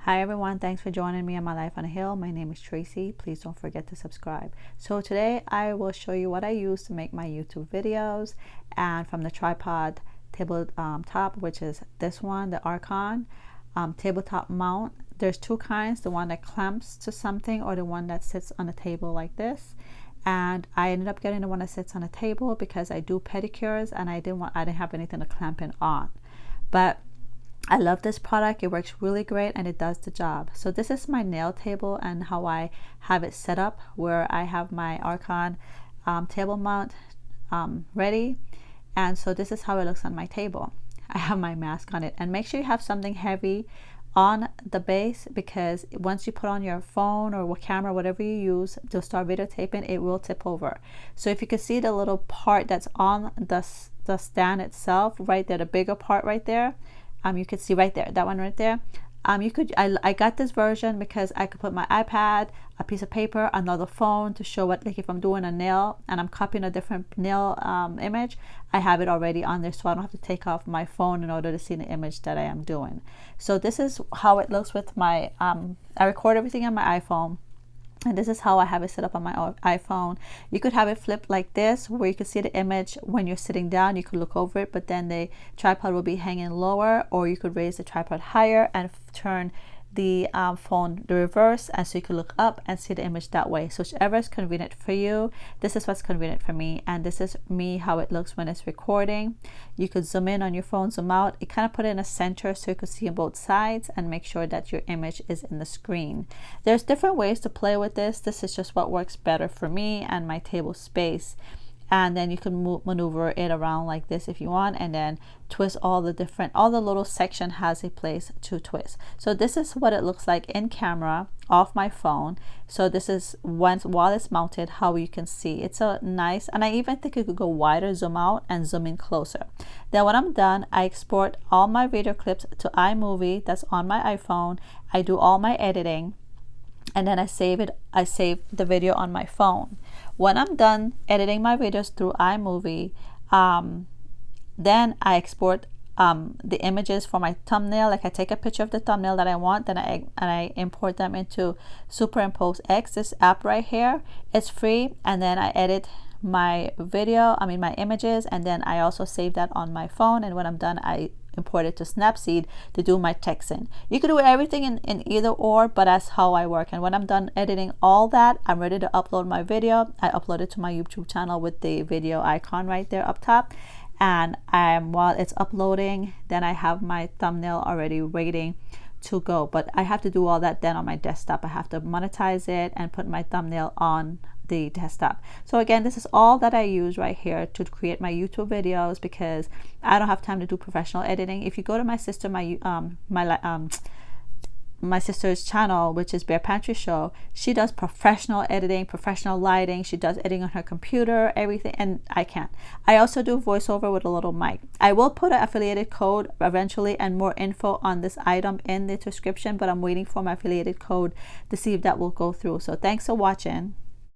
Hi everyone, thanks for joining me on my life on a hill. My name is Tracy. Please don't forget to subscribe. So today I will show you what I use to make my YouTube videos, and from the tripod tabletop, which is this one, the Arkon tabletop mount. There's two kinds, the one that clamps to something or the one that sits on a table like this. And I ended up getting the one that sits on a table because I do pedicures and I didn't have anything to clamp it on. But I love this product. It works really great and it does the job. So this is my nail table and how I have it set up, where I have my Arkon table mount ready. And so this is how it looks on my table. I have my mask on it, and make sure you have something heavy on the base, because once you put on your phone or camera, whatever you use to start videotaping, it will tip over. So if you can see the little part that's on the stand itself right there, the bigger part right there, you could see right there, that one right there. I got this version because I could put my iPad, a piece of paper, another phone to show what, like if I'm doing a nail and I'm copying a different nail image, I have it already on there, so I don't have to take off my phone in order to see the image that I am doing. So this is how it looks with my, I record everything on my iPhone. And this is how I have it set up on my iPhone. You could have it flipped like this, where you can see the image when you're sitting down. You could look over it, but then the tripod will be hanging lower, or you could raise the tripod higher and turn the phone the reverse, and so you can look up and see the image that way. So whichever is convenient for you. This is what's convenient for me, and this is me how it looks when it's recording. You could zoom in on your phone, zoom out. It kind of put it in a center so you can see on both sides and make sure that your image is in the screen. There's different ways to play with this. This is just what works better for me and my table space. And then you can maneuver it around like this if you want, and then twist all the little section has a place to twist. So this is what it looks like in camera off my phone. So this is while it's mounted, how you can see. It's a nice, and I even think you could go wider, zoom out and zoom in closer. Then when I'm done, I export all my video clips to iMovie that's on my iPhone. I do all my editing, and then I save the video on my phone. When I'm done editing my videos through iMovie, then I export the images for my thumbnail. Like I take a picture of the thumbnail that I want, then I import them into SuperimposeX, this app right here. It's free, and then I edit my my images, and then I also save that on my phone. And when I'm done, I import it to Snapseed to do my texting. You could do everything in either or, but that's how I work. And when I'm done editing all that, I'm ready to upload my video. I upload it to my YouTube channel with the video icon right there up top. And while it's uploading, then I have my thumbnail already waiting to go. But I have to do all that then on my desktop. I have to monetize it and put my thumbnail on the desktop. So again, this is all that I use right here to create my YouTube videos, because I don't have time to do professional editing. If you go to my sister, my sister's channel, which is Bear Pantry Show, she does professional editing, professional lighting. She does editing on her computer, everything, and I can't. I also do voiceover with a little mic. I will put an affiliated code eventually and more info on this item in the description, but I'm waiting for my affiliated code to see if that will go through. So thanks for watching.